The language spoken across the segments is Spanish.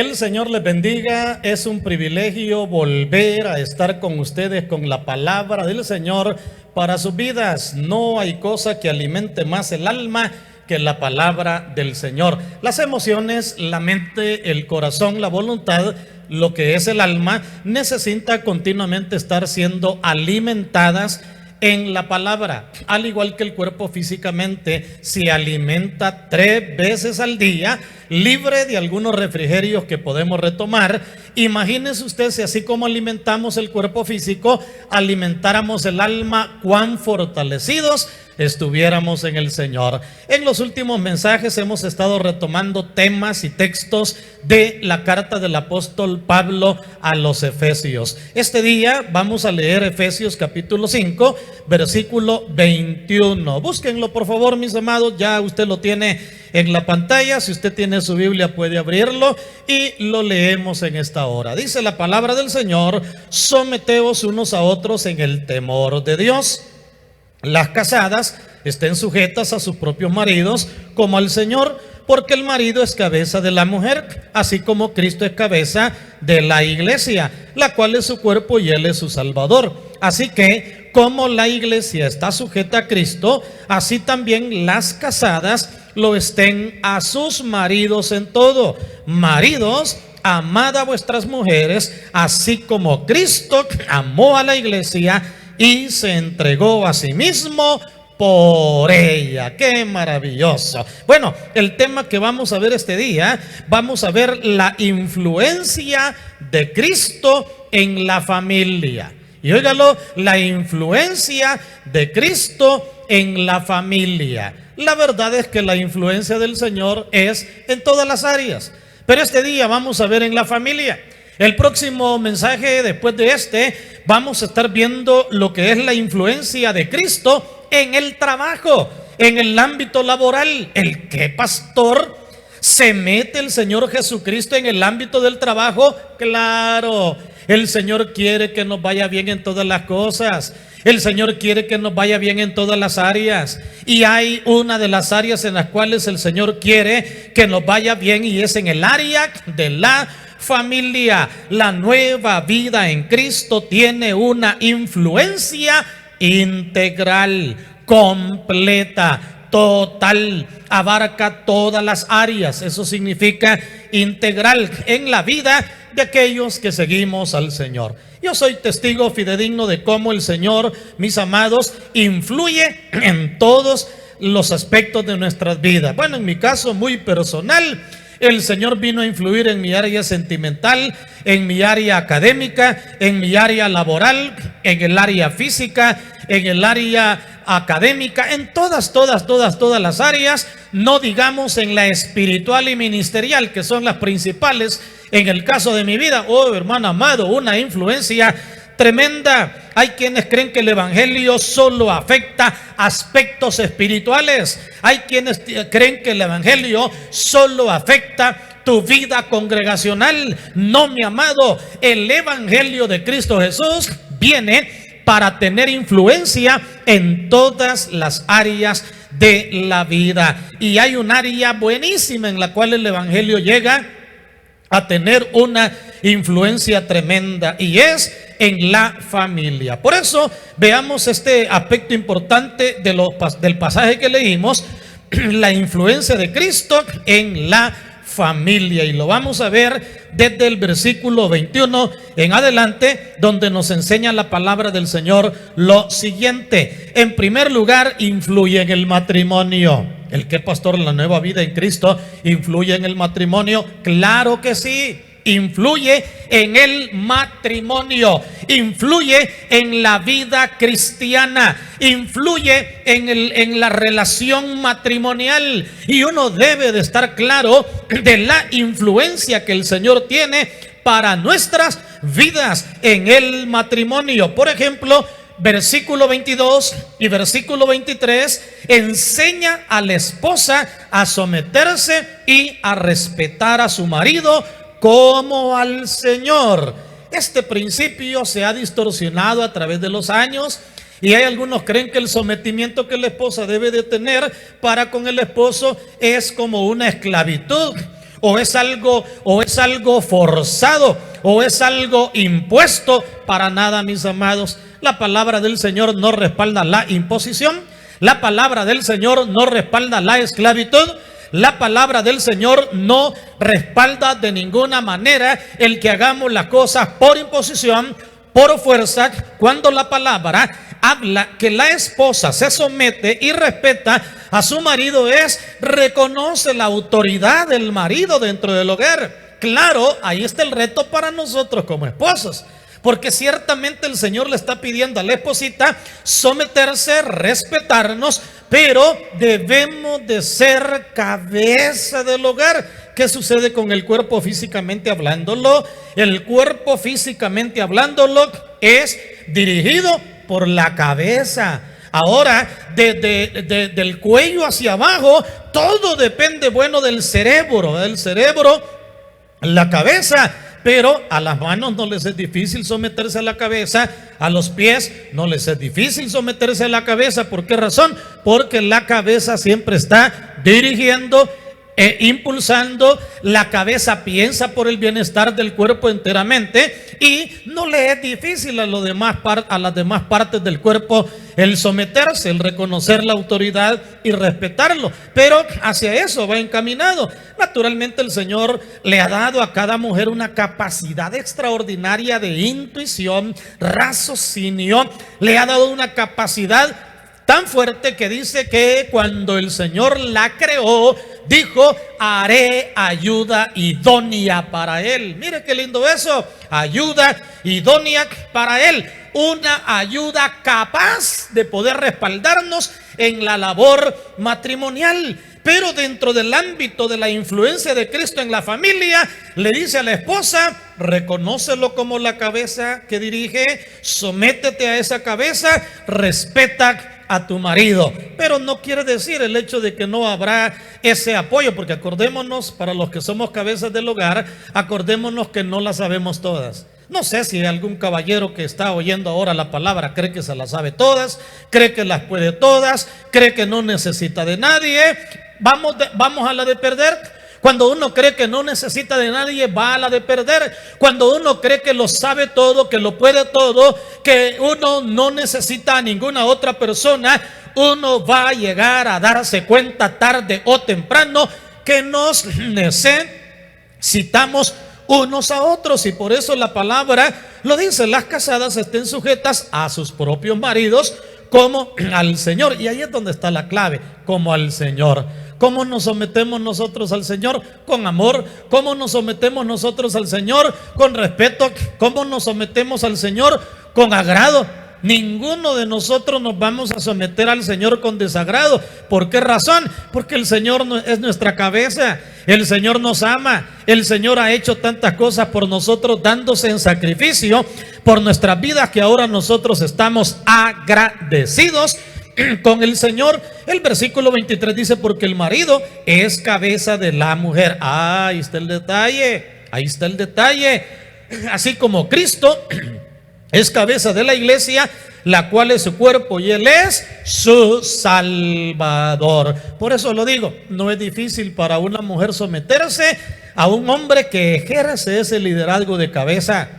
El Señor les bendiga. Es un privilegio volver a estar con ustedes con la palabra del Señor para sus vidas. No hay cosa que alimente más el alma que la palabra del Señor. Las emociones, la mente, el corazón, la voluntad, lo que es el alma, necesita continuamente estar siendo alimentadas en la palabra. Al igual que el cuerpo físicamente se alimenta 3 veces al día, libre de algunos refrigerios que podemos retomar. Imagínese usted si así como alimentamos el cuerpo físico, alimentáramos el alma, cuán fortalecidos estuviéramos en el Señor. En los últimos mensajes hemos estado retomando temas y textos de la carta del apóstol Pablo a los Efesios. Este día vamos a leer Efesios capítulo 5, versículo 21. Búsquenlo por favor, mis amados, ya usted lo tiene en la pantalla. Si usted tiene su Biblia puede abrirlo y lo leemos en esta hora. Dice la palabra del Señor: someteos unos a otros en el temor de Dios. Las casadas estén sujetas a sus propios maridos como al Señor, porque el marido es cabeza de la mujer, así como Cristo es cabeza de la iglesia, la cual es su cuerpo y Él es su Salvador. Así que, como la iglesia está sujeta a Cristo, así también las casadas lo estén a sus maridos en todo. Maridos, amad a vuestras mujeres, así como Cristo amó a la iglesia y se entregó a sí mismo por ella. ¡Qué maravilloso! Bueno, el tema que vamos a ver este día, vamos a ver la influencia de Cristo en la familia. Y óigalo, la influencia de Cristo en la familia. La verdad es que la influencia del Señor es en todas las áreas, pero este día vamos a ver en la familia. El próximo mensaje, después de este, vamos a estar viendo lo que es la influencia de Cristo en el trabajo, en el ámbito laboral. ¿El qué, pastor? ¿Se mete el Señor Jesucristo en el ámbito del trabajo? Claro, el Señor quiere que nos vaya bien en todas las cosas. El Señor quiere que nos vaya bien en todas las áreas. Y hay una de las áreas en las cuales el Señor quiere que nos vaya bien, y es en el área de la familia. La nueva vida en Cristo tiene una influencia integral, completa, total, abarca todas las áreas. Eso significa integral en la vida de aquellos que seguimos al Señor. Yo soy testigo fidedigno de cómo el Señor, mis amados, influye en todos los aspectos de nuestras vidas. Bueno, en mi caso muy personal, el Señor vino a influir en mi área sentimental, en mi área académica, en mi área laboral, en el área física, en el área académica, en todas las áreas, no digamos en la espiritual y ministerial, que son las principales en el caso de mi vida. Oh, hermano amado, una influencia tremenda. Hay quienes creen que el evangelio solo afecta aspectos espirituales. Hay quienes creen que el evangelio solo afecta tu vida congregacional. No, mi amado, el evangelio de Cristo Jesús viene para tener influencia en todas las áreas de la vida. Y hay un área buenísima en la cual el evangelio llega a tener una influencia tremenda, y es en la familia. Por eso veamos este aspecto importante del pasaje que leímos, la influencia de Cristo en la familia, y lo vamos a ver desde el versículo 21 en adelante, donde nos enseña la palabra del Señor lo siguiente. En primer lugar, influye en el matrimonio. ¿El qué, pastor? La nueva vida en Cristo influye en el matrimonio. Claro que sí, influye en el matrimonio, influye en la vida cristiana, influye en la relación matrimonial. Y uno debe de estar claro de la influencia que el Señor tiene para nuestras vidas en el matrimonio. Por ejemplo, versículo 22 y versículo 23 enseña a la esposa a someterse y a respetar a su marido como al Señor. Este principio se ha distorsionado a través de los años, y hay algunos creen que el sometimiento que la esposa debe de tener para con el esposo es como una esclavitud, o es algo forzado, o es algo impuesto. Para nada, mis amados. La palabra del Señor no respalda la imposición. La palabra del Señor no respalda la esclavitud. La palabra del Señor no respalda de ninguna manera el que hagamos las cosas por imposición, por fuerza. Cuando la palabra habla que la esposa se somete y respeta a su marido, reconoce la autoridad del marido dentro del hogar. Claro, ahí está el reto para nosotros como esposos, porque ciertamente el Señor le está pidiendo a la esposita someterse, respetarnos, pero debemos de ser cabeza del hogar. ¿Qué sucede con el cuerpo físicamente hablándolo? El cuerpo físicamente hablándolo es dirigido por la cabeza. Ahora, del cuello hacia abajo, todo depende, del cerebro. El cerebro, la cabeza. Pero a las manos no les es difícil someterse a la cabeza, a los pies no les es difícil someterse a la cabeza. ¿Por qué razón? Porque la cabeza siempre está dirigiendo impulsando. La cabeza piensa por el bienestar del cuerpo enteramente, y no le es difícil a las demás partes del cuerpo el someterse, el reconocer la autoridad y respetarlo. Pero hacia eso va encaminado. Naturalmente el Señor le ha dado a cada mujer una capacidad extraordinaria de intuición, raciocinio. Le ha dado una capacidad tan fuerte que dice que cuando el Señor la creó, dijo: haré ayuda idónea para él. Mire qué lindo eso, ayuda idónea para él. Una ayuda capaz de poder respaldarnos en la labor matrimonial. Pero dentro del ámbito de la influencia de Cristo en la familia, le dice a la esposa: reconócelo como la cabeza que dirige, sométete a esa cabeza, respeta a tu marido. Pero no quiere decir el hecho de que no habrá ese apoyo, porque acordémonos, para los que somos cabezas del hogar, acordémonos que no las sabemos todas. No sé si algún caballero que está oyendo ahora la palabra cree que se las sabe todas, cree que las puede todas, cree que no necesita de nadie. Vamos a la de perder. Cuando uno cree que no necesita de nadie, va a la de perder. Cuando uno cree que lo sabe todo, que lo puede todo, que uno no necesita a ninguna otra persona, uno va a llegar a darse cuenta tarde o temprano que nos necesitamos unos a otros. Y por eso la palabra lo dice: las casadas estén sujetas a sus propios maridos como al Señor. Y ahí es donde está la clave: como al Señor. ¿Cómo nos sometemos nosotros al Señor? Con amor. ¿Cómo nos sometemos nosotros al Señor? Con respeto. ¿Cómo nos sometemos al Señor? Con agrado. Ninguno de nosotros nos vamos a someter al Señor con desagrado. ¿Por qué razón? Porque el Señor es nuestra cabeza. El Señor nos ama. El Señor ha hecho tantas cosas por nosotros, dándose en sacrificio por nuestras vidas, que ahora nosotros estamos agradecidos con el Señor. El versículo 23 dice: porque el marido es cabeza de la mujer. Ahí está el detalle. Ahí está el detalle. Así como Cristo es cabeza de la iglesia, la cual es su cuerpo, y Él es su Salvador. Por eso lo digo, no es difícil para una mujer someterse a un hombre que ejerce ese liderazgo de cabeza,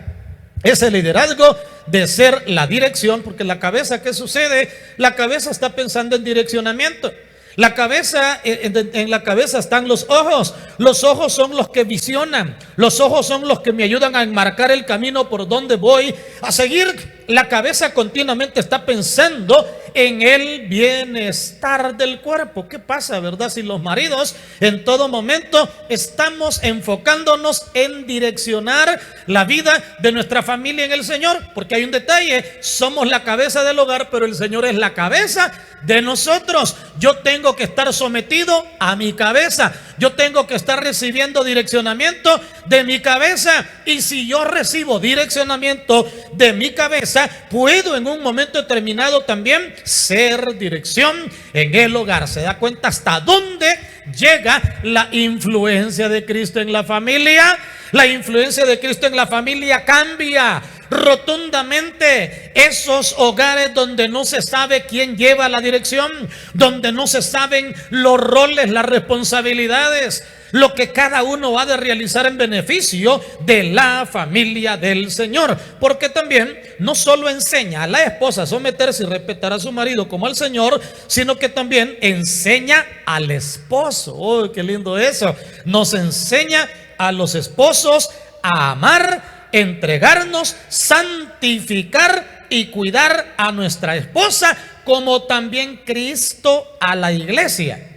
ese liderazgo de ser la dirección. Porque la cabeza, ¿qué sucede? La cabeza está pensando en direccionamiento. La cabeza, en la cabeza están los ojos. Los ojos son los que visionan. Los ojos son los que me ayudan a enmarcar el camino por donde voy a seguir. La cabeza continuamente está pensando en el bienestar del cuerpo. ¿Qué pasa, verdad? Si los maridos en todo momento estamos enfocándonos en direccionar la vida de nuestra familia en el Señor. Porque hay un detalle: somos la cabeza del hogar, pero el Señor es la cabeza de nosotros. Yo tengo que estar sometido a mi cabeza. Yo tengo que estar recibiendo direccionamiento de mi cabeza. Y si yo recibo direccionamiento de mi cabeza, puedo en un momento determinado también ser dirección en el hogar. ¿Se da cuenta hasta dónde llega la influencia de Cristo en la familia? La influencia de Cristo en la familia cambia rotundamente esos hogares donde no se sabe quién lleva la dirección, donde no se saben los roles, las responsabilidades, lo que cada uno ha de realizar en beneficio de la familia del Señor. Porque también no solo enseña a la esposa a someterse y respetar a su marido como al Señor, sino que también enseña al esposo. ¡Oh, qué lindo eso! Nos enseña a los esposos a amar, entregarnos, santificar y cuidar a nuestra esposa, como también Cristo a la iglesia.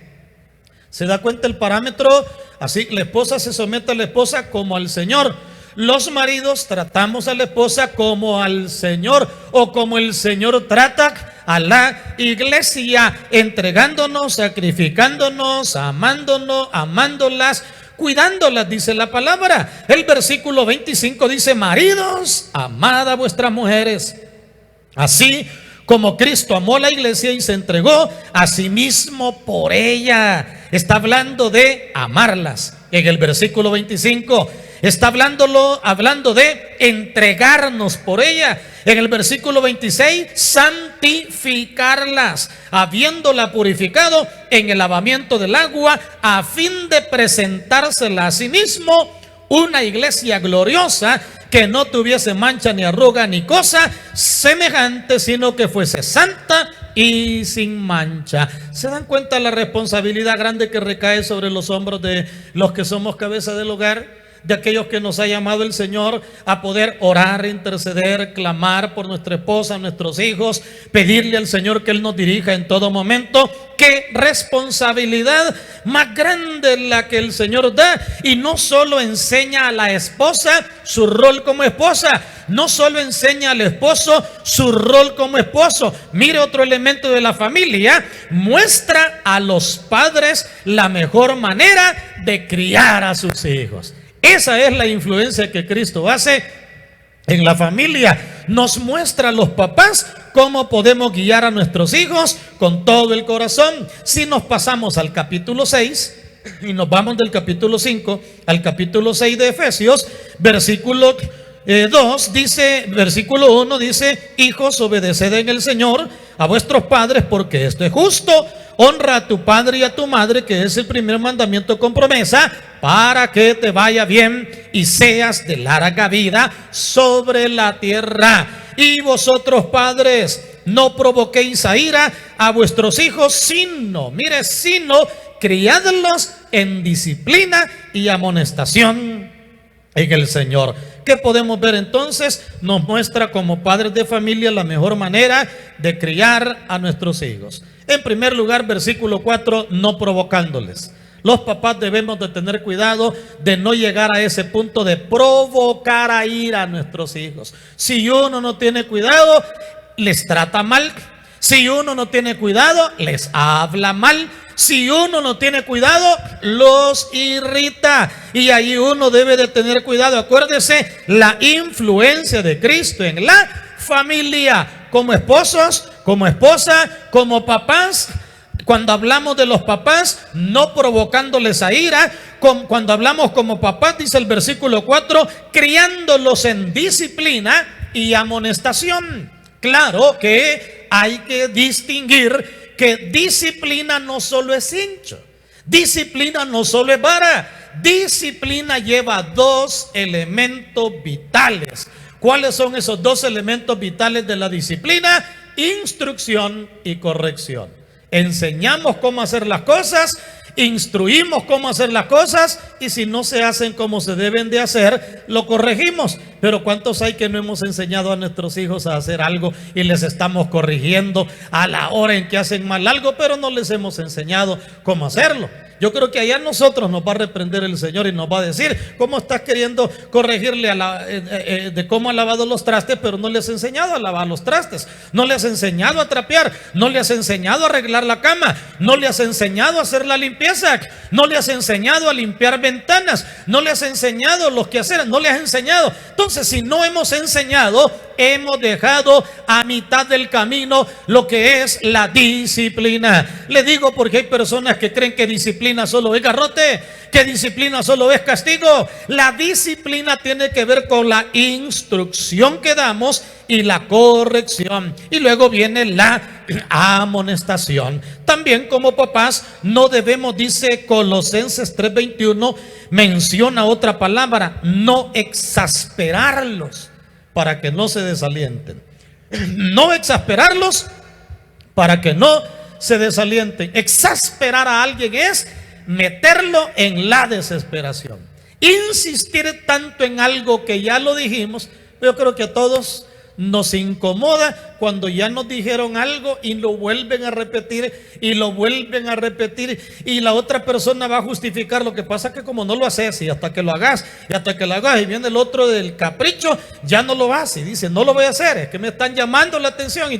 ¿Se da cuenta el parámetro? Así, la esposa se somete a la esposa como al Señor. Los maridos tratamos a la esposa como al Señor, o como el Señor trata a la iglesia, entregándonos, sacrificándonos, amándonos, amándolas, cuidándolas, dice la palabra. El versículo 25 dice: maridos, amad a vuestras mujeres, así como Cristo amó a la iglesia y se entregó a sí mismo por ella. Está hablando de amarlas. En el versículo 25 está hablando de entregarnos por ella. En el versículo 26, santificarlas, habiéndola purificado en el lavamiento del agua, a fin de presentársela a sí mismo una iglesia gloriosa, que no tuviese mancha ni arruga ni cosa semejante, sino que fuese santa y sin mancha. ¿Se dan cuenta la responsabilidad grande que recae sobre los hombros de los que somos cabeza del hogar? De aquellos que nos ha llamado el Señor a poder orar, interceder, clamar por nuestra esposa, nuestros hijos, pedirle al Señor que Él nos dirija en todo momento. Qué responsabilidad más grande la que el Señor da. Y no solo enseña a la esposa su rol como esposa, no solo enseña al esposo su rol como esposo. Mire, otro elemento de la familia: muestra a los padres la mejor manera de criar a sus hijos. Esa es la influencia que Cristo hace en la familia. Nos muestra a los papás cómo podemos guiar a nuestros hijos con todo el corazón. Si nos pasamos al capítulo 6 y nos vamos del capítulo 5 al capítulo 6 de Efesios, versículo 2 dice, versículo 1 dice: hijos, obedeced en el Señor a vuestros padres, porque esto es justo. Honra a tu padre y a tu madre, que es el primer mandamiento con promesa, para que te vaya bien y seas de larga vida sobre la tierra. Y vosotros, padres, no provoquéis a ira a vuestros hijos, sino criadlos en disciplina y amonestación en el Señor. ¿Qué podemos ver entonces? Nos muestra como padres de familia la mejor manera de criar a nuestros hijos. En primer lugar, versículo 4, no provocándoles. Los papás debemos de tener cuidado de no llegar a ese punto de provocar a ira a nuestros hijos. Si uno no tiene cuidado, les trata mal. Si uno no tiene cuidado, les habla mal. Si uno no tiene cuidado, los irrita. Y ahí uno debe de tener cuidado. Acuérdese, la influencia de Cristo en la familia, como esposos, como esposa, como papás. Cuando hablamos de los papás, no provocándoles a ira. Cuando hablamos como papás, dice el versículo 4, criándolos en disciplina y amonestación. Claro que hay que distinguir que disciplina no solo es cincho, disciplina no solo es vara, disciplina lleva dos elementos vitales. ¿Cuáles son esos dos elementos vitales de la disciplina? Instrucción y corrección. Enseñamos cómo hacer las cosas, instruimos cómo hacer las cosas, y si no se hacen como se deben de hacer, lo corregimos. Pero ¿cuántos hay que no hemos enseñado a nuestros hijos a hacer algo y les estamos corrigiendo a la hora en que hacen mal algo, pero no les hemos enseñado cómo hacerlo? Yo creo que allá nosotros nos va a reprender el Señor y nos va a decir: ¿cómo estás queriendo corregirle de cómo ha lavado los trastes, pero no le has enseñado a lavar los trastes? No le has enseñado a trapear, no le has enseñado a arreglar la cama, no le has enseñado a hacer la limpieza, no le has enseñado a limpiar ventanas, no le has enseñado los quehaceres, no le has enseñado. Entonces, si no hemos enseñado, hemos dejado a mitad del camino lo que es la disciplina. Le digo porque hay personas que creen que disciplina solo es garrote, que disciplina solo es castigo. La disciplina tiene que ver con la instrucción que damos y la corrección. Y luego viene la amonestación. También como papás no debemos, dice Colosenses 3:21, menciona otra palabra, no exasperarlos para que no se desalienten. No exasperarlos para que no se desalienten. Exasperar a alguien es meterlo en la desesperación. Insistir tanto en algo que ya lo dijimos, yo creo que a todos nos incomoda cuando ya nos dijeron algo y lo vuelven a repetir y lo vuelven a repetir, y la otra persona va a justificar. Lo que pasa es que como no lo haces, y hasta que lo hagas, y viene el otro del capricho, ya no lo hace y dice, no lo voy a hacer, es que me están llamando la atención,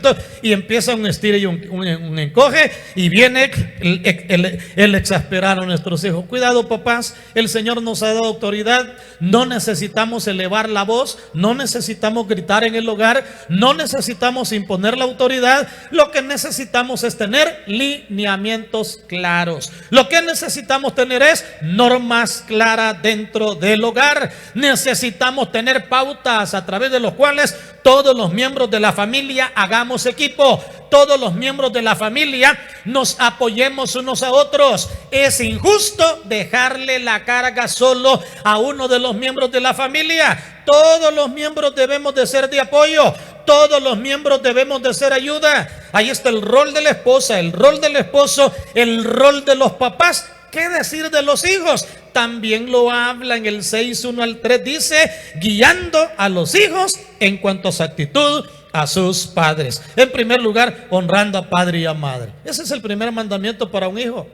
y empieza un estire y un encoge, y viene el exasperar a nuestros hijos. Cuidado, papás, el Señor nos ha dado autoridad, no necesitamos elevar la voz, no necesitamos gritar en el hogar, no necesitamos imponer la autoridad. Lo que necesitamos es tener lineamientos claros. Lo que necesitamos tener es normas claras dentro del hogar. Necesitamos tener pautas a través de los cuales todos los miembros de la familia hagamos equipo. Todos los miembros de la familia nos apoyemos unos a otros. Es injusto dejarle la carga solo a uno de los miembros de la familia. Todos los miembros debemos de ser de apoyo. Todos los miembros debemos de ser ayuda. Ahí está el rol de la esposa, el rol del esposo, el rol de los papás. ¿Qué decir de los hijos? También lo habla en el 6:1-3, dice, guiando a los hijos en cuanto a su actitud a sus padres. En primer lugar, honrando a padre y a madre. Ese es el primer mandamiento para un hijo.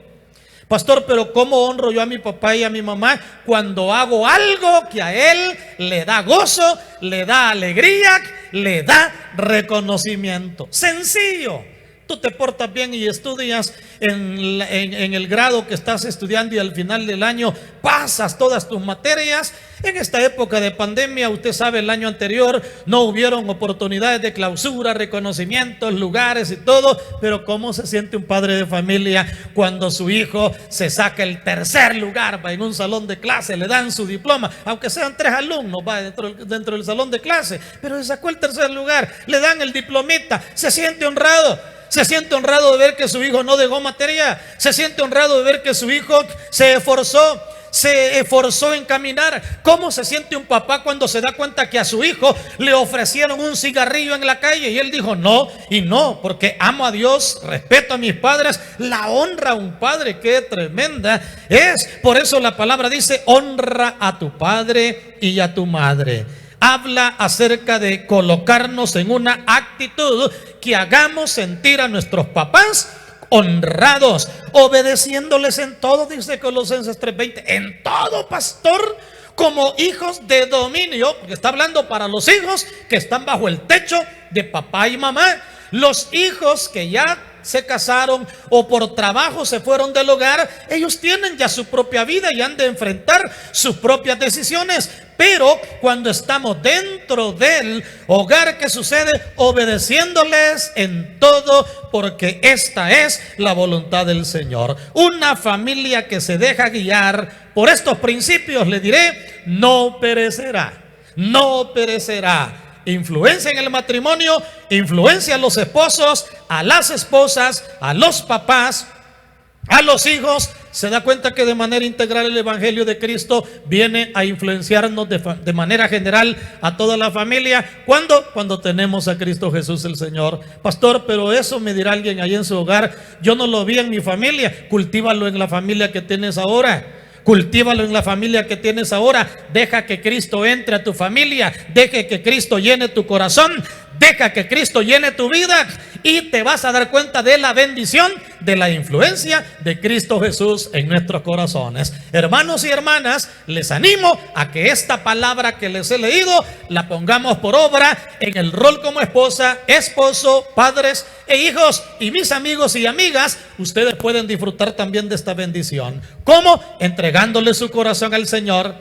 Pastor, pero ¿cómo honro yo a mi papá y a mi mamá cuando hago algo que a él le da gozo, le da alegría, le da reconocimiento? Sencillo. Tú te portas bien y estudias en el grado que estás estudiando, y al final del año pasas todas tus materias. En esta época de pandemia, usted sabe, el año anterior no hubieron oportunidades de clausura, reconocimientos, lugares y todo. Pero ¿cómo se siente un padre de familia cuando su hijo se saca el tercer lugar? Va en un salón de clase, le dan su diploma, aunque sean 3 alumnos, va dentro del salón de clase, pero se sacó el tercer lugar, le dan el diplomita, se siente honrado. Se siente honrado de ver que su hijo no dejó materia. Se siente honrado de ver que su hijo se esforzó en caminar. ¿Cómo se siente un papá cuando se da cuenta que a su hijo le ofrecieron un cigarrillo en la calle y él dijo no y no, porque amo a Dios, respeto a mis padres? La honra a un padre, qué tremenda es. Por eso la palabra dice, honra a tu padre y a tu madre. Habla acerca de colocarnos en una actitud que hagamos sentir a nuestros papás honrados, obedeciéndoles en todo, dice Colosenses 3:20, en todo, pastor, como hijos de dominio, porque está hablando para los hijos que están bajo el techo de papá y mamá. Los hijos que ya se casaron o por trabajo se fueron del hogar, ellos tienen ya su propia vida y han de enfrentar sus propias decisiones. Pero cuando estamos dentro del hogar, ¿qué sucede? Obedeciéndoles en todo, porque esta es la voluntad del Señor. Una familia que se deja guiar por estos principios, le diré, no perecerá, no perecerá. Influencia en el matrimonio, influencia a los esposos, a las esposas, a los papás, a los hijos. Se da cuenta que de manera integral el Evangelio de Cristo viene a influenciarnos de manera general a toda la familia. ¿Cuándo? Cuando tenemos a Cristo Jesús el Señor. Pastor, pero eso me dirá alguien ahí en su hogar, yo no lo vi en mi familia. Cultívalo en la familia que tienes ahora. Cultívalo en la familia que tienes ahora. Deja que Cristo entre a tu familia. Deja que Cristo llene tu corazón. Deja que Cristo llene tu vida. Y te vas a dar cuenta de la bendición, de la influencia de Cristo Jesús en nuestros corazones. Hermanos y hermanas, les animo a que esta palabra que les he leído la pongamos por obra en el rol como esposa, esposo, padres e hijos. Y mis amigos y amigas, ustedes pueden disfrutar también de esta bendición. ¿Cómo? Entregándole su corazón al Señor,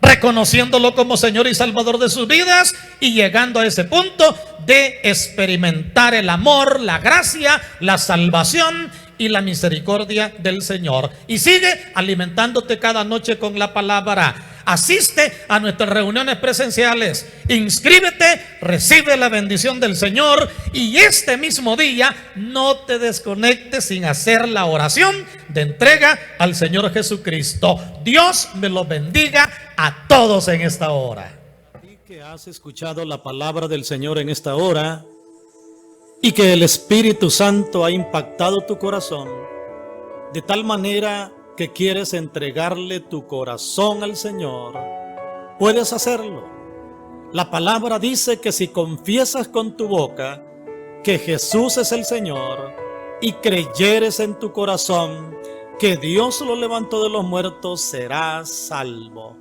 reconociéndolo como Señor y Salvador de sus vidas y llegando a ese punto de experimentar el amor, la gracia, la salvación y la misericordia del Señor. Y sigue alimentándote cada noche con la palabra. Asiste a nuestras reuniones presenciales, inscríbete, recibe la bendición del Señor y este mismo día no te desconectes sin hacer la oración de entrega al Señor Jesucristo. Dios me los bendiga a todos en esta hora. Y que has escuchado la palabra del Señor en esta hora y que el Espíritu Santo ha impactado tu corazón de tal manera que quieres entregarle tu corazón al Señor, puedes hacerlo. La palabra dice que si confiesas con tu boca que Jesús es el Señor y creyeres en tu corazón que Dios lo levantó de los muertos, serás salvo.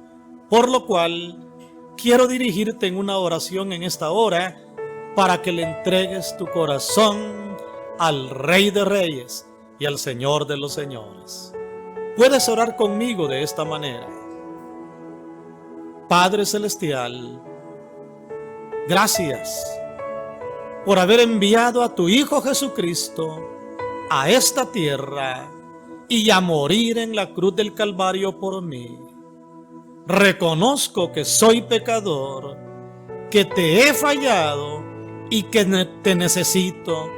Por lo cual, quiero dirigirte en una oración en esta hora para que le entregues tu corazón al Rey de Reyes y al Señor de los Señores. Puedes orar conmigo de esta manera. Padre Celestial, gracias por haber enviado a tu Hijo Jesucristo a esta tierra y a morir en la cruz del Calvario por mí. Reconozco que soy pecador, que te he fallado y que te necesito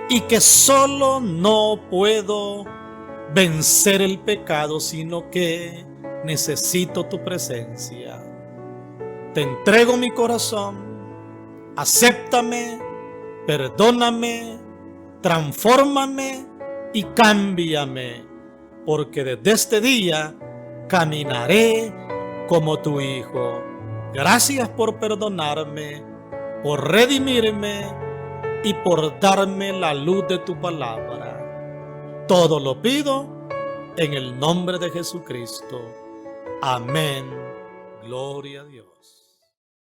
y que solo no puedo vencer el pecado, sino que necesito tu presencia. Te entrego mi corazón, acéptame, perdóname, transfórmame y cámbiame, porque desde este día caminaré como tu Hijo. Gracias por perdonarme, por redimirme y por darme la luz de tu palabra. Todo lo pido en el nombre de Jesucristo. Amén. Gloria a Dios.